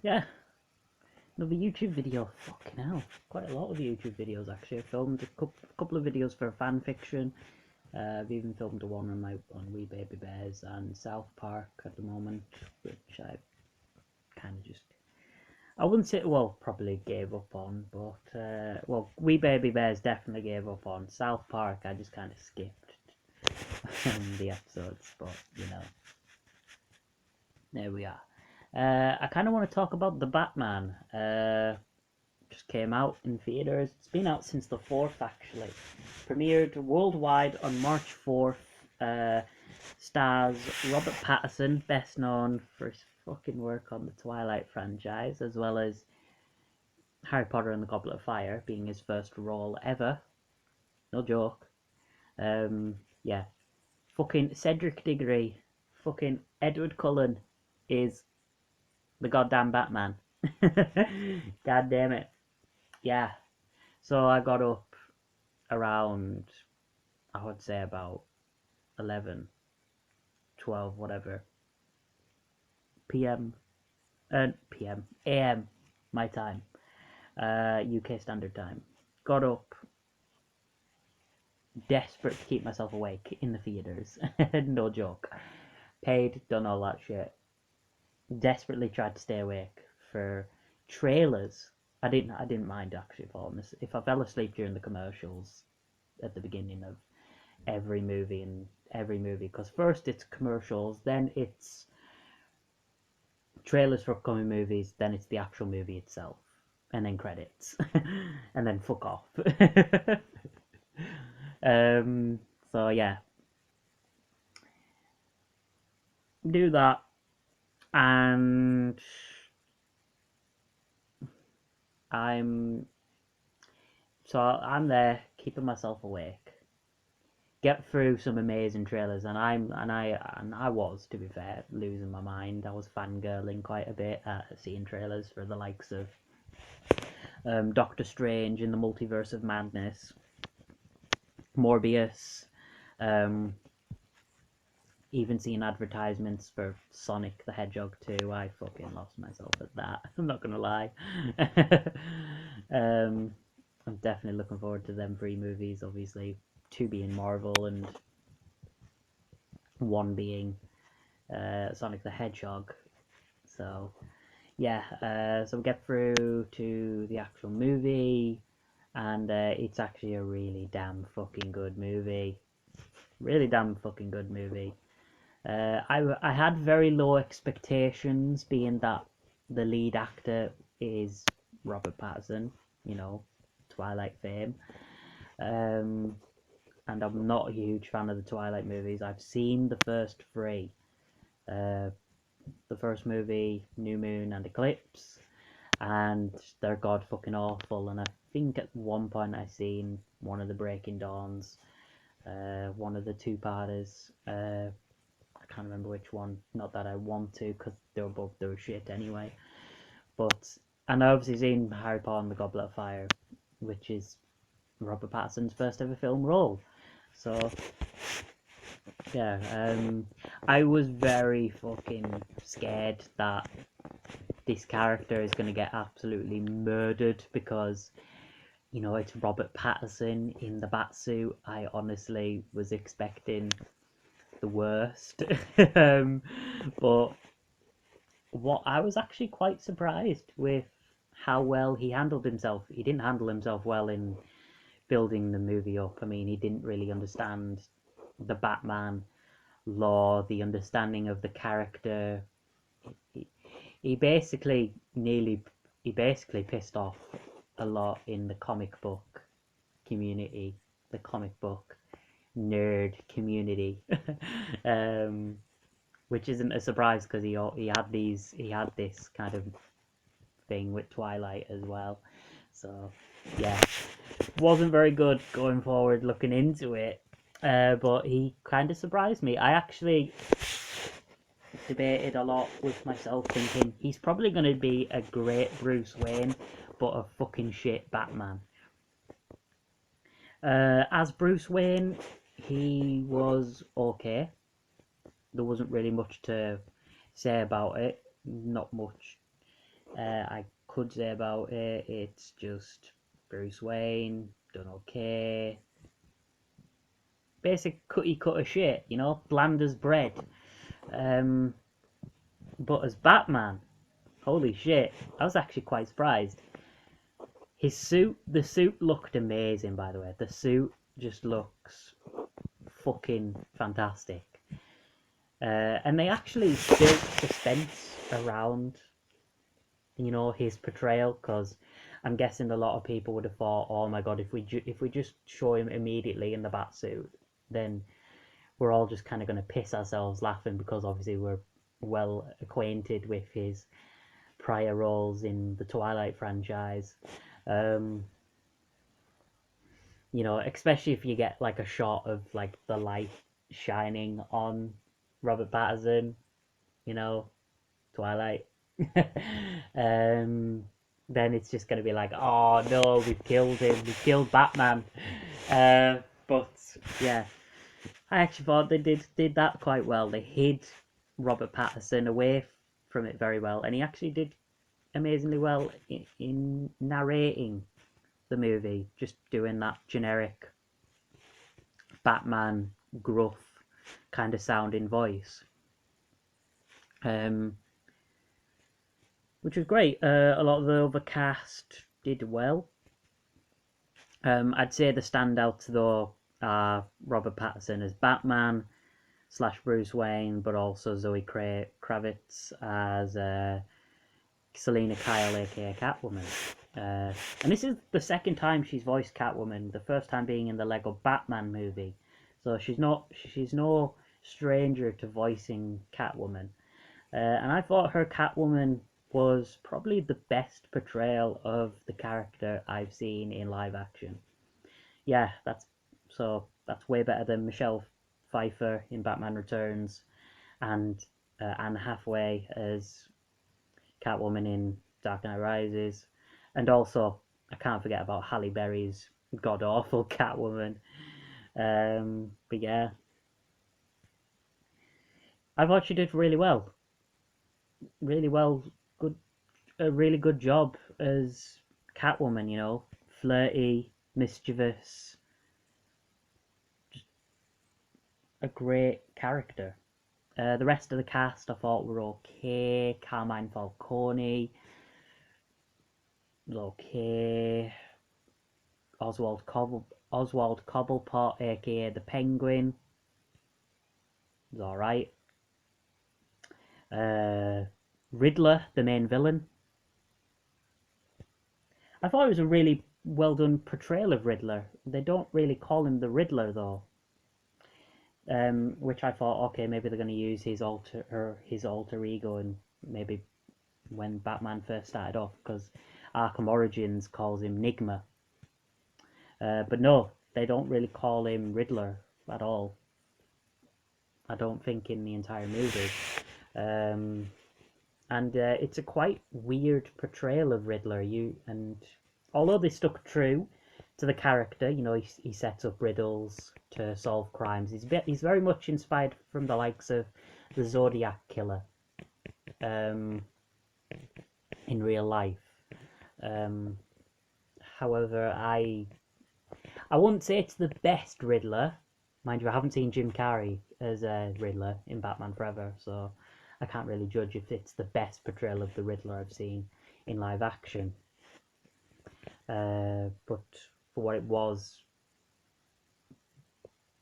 Yeah, another YouTube video. Fucking hell, quite a lot of YouTube videos actually. I filmed a couple of videos for fan fiction. I've even filmed a one on Wee Baby Bears and South Park at the moment, which I kind of just I wouldn't say probably gave up on, but Wee Baby Bears definitely gave up on. South Park I just kind of skipped the episodes, but there we are. I kind of want to talk about the Batman. Just came out in theaters. It's been out since the 4th, actually. Premiered worldwide on March 4th. Stars Robert Pattinson, best known for his fucking work on the Twilight franchise, as well as Harry Potter and the Goblet of Fire being his first role ever. No joke. Yeah. Fucking Cedric Diggory, fucking Edward Cullen is the goddamn Batman. God damn it. Yeah. So I got up around, I would say about 11, 12, whatever, PM, PM, AM, my time, UK Standard Time. Got up, desperate to keep myself awake in the theatres. No joke. Paid, done all that shit. Desperately tried to stay awake for trailers. I didn't mind actually falling asleep. If I fell asleep during the commercials at the beginning of every movie, because first it's commercials, then it's trailers for upcoming movies, then it's the actual movie itself, and then credits, and then fuck off. um, so yeah, do that, and I'm I'm there keeping myself awake. Get through some amazing trailers, and I was, to be fair, losing my mind. I was fangirling quite a bit at seeing trailers for the likes of Doctor Strange in the Multiverse of Madness, Morbius, um, even seeing advertisements for Sonic the Hedgehog 2. I fucking lost myself at that. I'm not gonna lie. um, I'm definitely looking forward to them three movies. Obviously, two being Marvel and one being Sonic the Hedgehog. So yeah, so we get through to the actual movie, and it's actually a really damn fucking good movie. Really damn fucking good movie. I had very low expectations, being that the lead actor is Robert Pattinson, you know, Twilight fame. Um, and I'm not a huge fan of the Twilight movies. I've seen the first three. Uh, the first movie, New Moon and Eclipse, and they're god fucking awful. And I think at one point I seen one of the Breaking Dawns, one of the two-parters. I can't remember which one. Not that I want to, because they were shit anyway. But and I obviously seen Harry Potter and the Goblet of Fire, which is Robert Pattinson's first ever film role. So yeah, I was very fucking scared that this character is gonna get absolutely murdered because it's Robert Pattinson in the bat suit. I honestly was expecting the worst. But what I was actually quite surprised with how well he handled himself. He didn't handle himself well in building the movie up. I mean, he didn't really understand the Batman lore, the understanding of the character. He, he basically nearly he basically pissed off a lot in the comic book community, the comic book nerd community. um, which isn't a surprise because he had this kind of thing with Twilight as well. So yeah, wasn't very good going forward looking into it. But he kind of surprised me. I actually debated a lot with myself, thinking he's probably going to be a great Bruce Wayne, but a fucking shit Batman. As Bruce Wayne, he was okay. There wasn't really much to say about it. Not much. I could say about it, it's just Bruce Wayne, done okay. Basic cookie cutter shit, you know, bland as bread. Um, but as Batman, holy shit, I was actually quite surprised. The suit looked amazing, by the way. The suit just looks fucking fantastic. And they actually built suspense around, you know, his portrayal, because I'm guessing a lot of people would have thought, oh my god, if we just show him immediately in the bat suit, then we're all just kind of going to piss ourselves laughing, because obviously we're well acquainted with his prior roles in the Twilight franchise. Um, you know, especially if you get like a shot of like the light shining on Robert Pattinson, you know, Twilight. um, then it's just going to be like, oh no, we've killed him, we've killed Batman. But yeah, I actually thought they did that quite well. They hid Robert Pattinson away from it very well, and he actually did amazingly well in narrating the movie, just doing that generic Batman gruff kind of sounding voice, which was great. A lot of the other cast did well. I'd say the standouts though are Robert Pattinson as Batman / Bruce Wayne, but also Zoe Kravitz as Selina Kyle, aka Catwoman. And this is the second time she's voiced Catwoman. The first time being in the Lego Batman movie, so she's no stranger to voicing Catwoman. And I thought her Catwoman was probably the best portrayal of the character I've seen in live action. Yeah, that's way better than Michelle Pfeiffer in Batman Returns, and Anne Hathaway as Catwoman in Dark Knight Rises, and also I can't forget about Halle Berry's god awful Catwoman. But yeah, I thought she did really well, really well. Good, a really good job as Catwoman. You know, flirty, mischievous, a great character. The rest of the cast I thought were okay. Carmine Falcone was okay. Oswald Cobblepot, aka the Penguin, was alright. Riddler, the main villain, I thought it was a really well done portrayal of Riddler. They don't really call him the Riddler though, which I thought, okay, maybe they're going to use his alter ego, and maybe when Batman first started off, because Arkham Origins calls him Nigma. But no, they don't really call him Riddler at all. I don't think in the entire movie. Um, and it's a quite weird portrayal of Riddler. Although they stuck true to the character, you know, he sets up riddles to solve crimes. He's very much inspired from the likes of the Zodiac Killer, in real life. However, I wouldn't say it's the best Riddler. Mind you, I haven't seen Jim Carrey as a Riddler in Batman Forever, so I can't really judge if it's the best portrayal of the Riddler I've seen in live action. But for what it was,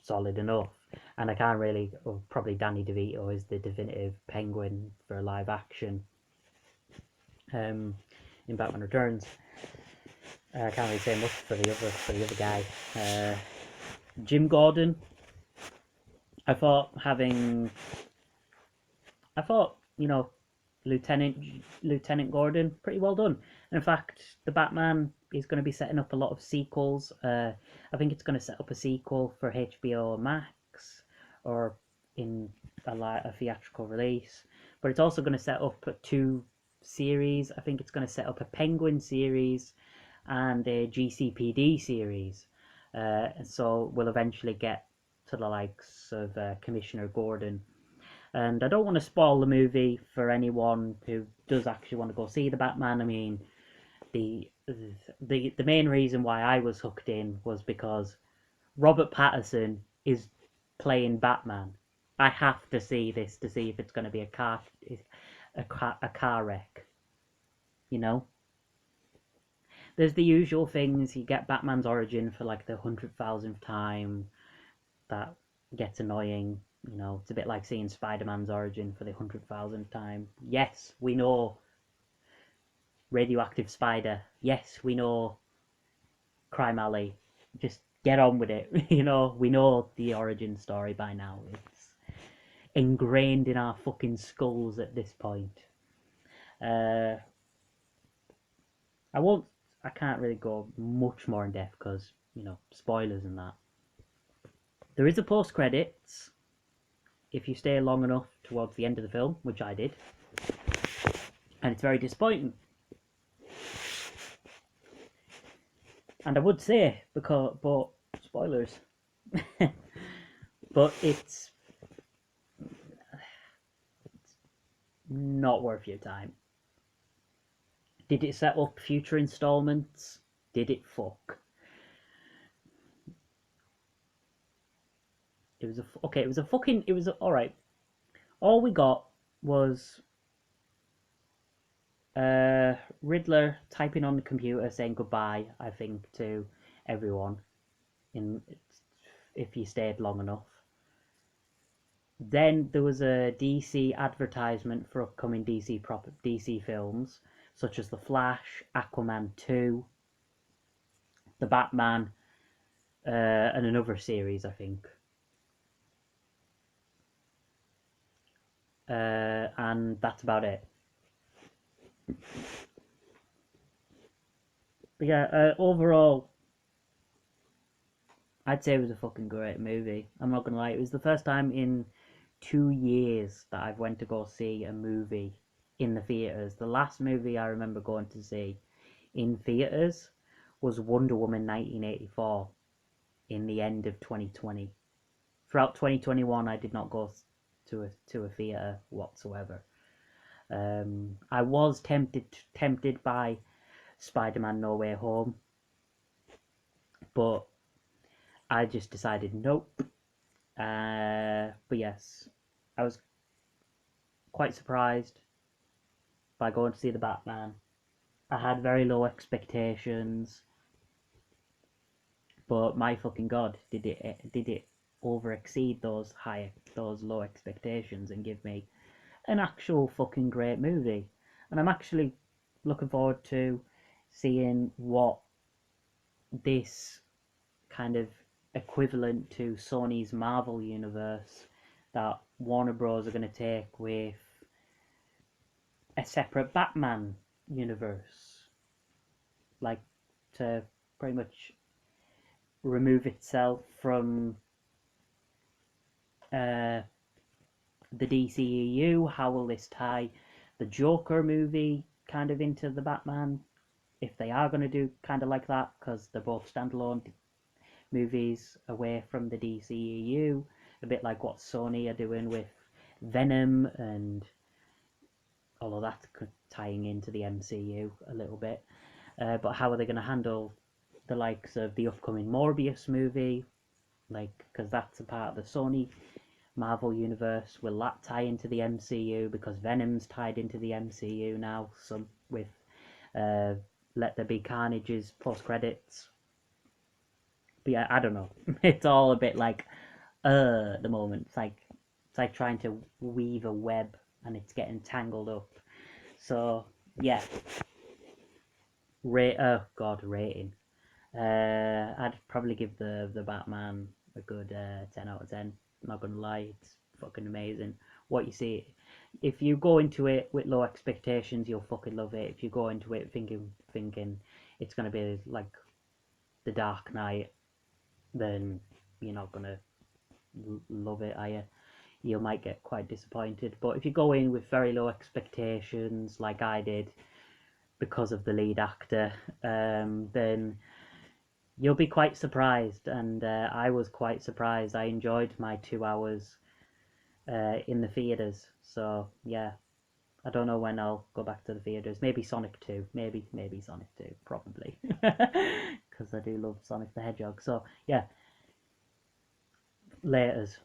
solid enough. And I can't really, probably Danny DeVito is the definitive Penguin for live action in Batman Returns. I can't really say much for the other guy. Jim Gordon, I thought you know, Lieutenant Gordon, pretty well done. And in fact, the Batman is going to be setting up a lot of sequels. I think it's going to set up a sequel for HBO Max, or in a theatrical release. But it's also going to set up two series. I think it's going to set up a Penguin series and a GCPD series. And so we'll eventually get to the likes of Commissioner Gordon. And I don't want to spoil the movie for anyone who does actually want to go see the Batman. I mean, the the main reason why I was hooked in was because Robert Pattinson is playing Batman. I have to see this to see if it's going to be a car wreck. You know, there's the usual things. You get Batman's origin for like the 100,000th time. That gets annoying. You know, it's a bit like seeing Spider-Man's origin for the 100,000th time. Yes, we know Radioactive Spider. Yes, we know Crime Alley. Just get on with it. You know, we know the origin story by now. It's ingrained in our fucking skulls at this point. Uh, I won't. I can't really go much more in depth because spoilers and that. There is a post credits if you stay long enough towards the end of the film, which I did, and it's very disappointing. And I would say but spoilers, but it's not worth your time. Did it set up future installments? Did it fuck? It was alright. All we got was Riddler typing on the computer saying goodbye, I think, to everyone in if you stayed long enough. Then there was a DC advertisement for upcoming DC films, such as The Flash, Aquaman 2, The Batman, and another series, I think. And that's about it. But yeah, overall, I'd say it was a fucking great movie. I'm not gonna lie, it was the first time in 2 years that I've went to go see a movie in the theaters. The last movie I remember going to see in theaters was Wonder Woman 1984 in the end of 2020. Throughout 2021, I did not go to a theater whatsoever. I was tempted by Spider-Man No Way Home, but I just decided nope. But yes, I was quite surprised by going to see the Batman. I had very low expectations, but my fucking god, did it over exceed those low expectations and give me an actual fucking great movie. And I'm actually looking forward to seeing what this kind of equivalent to Sony's Marvel universe that Warner Bros are going to take with a separate Batman universe, like to pretty much remove itself from the DCEU. How will this tie the Joker movie kind of into the Batman? If they are going to do kind of like that, because they're both standalone movies away from the DCEU, a bit like what Sony are doing with Venom and all of that tying into the MCU a little bit. But how are they going to handle the likes of the upcoming Morbius movie? Like, because that's a part of the Sony Marvel universe. Will that tie into the MCU? Because Venom's tied into the MCU now. Some with Let There Be Carnage's post credits. But yeah, I don't know. It's all a bit like at the moment. It's like trying to weave a web and it's getting tangled up. So yeah, rating. I'd probably give the Batman a good 10 out of 10. I'm not gonna lie, it's fucking amazing. What you see, if you go into it with low expectations, you'll fucking love it. If you go into it thinking it's gonna be like The Dark Knight, then you're not gonna love it, are you? You might get quite disappointed. But if you go in with very low expectations, like I did, because of the lead actor, then you'll be quite surprised. And I was quite surprised. I enjoyed my 2 hours in the theaters. So yeah, I don't know when I'll go back to the theaters. Maybe Sonic 2. Maybe Sonic 2. Probably. Because I do love Sonic the Hedgehog. So yeah, laters.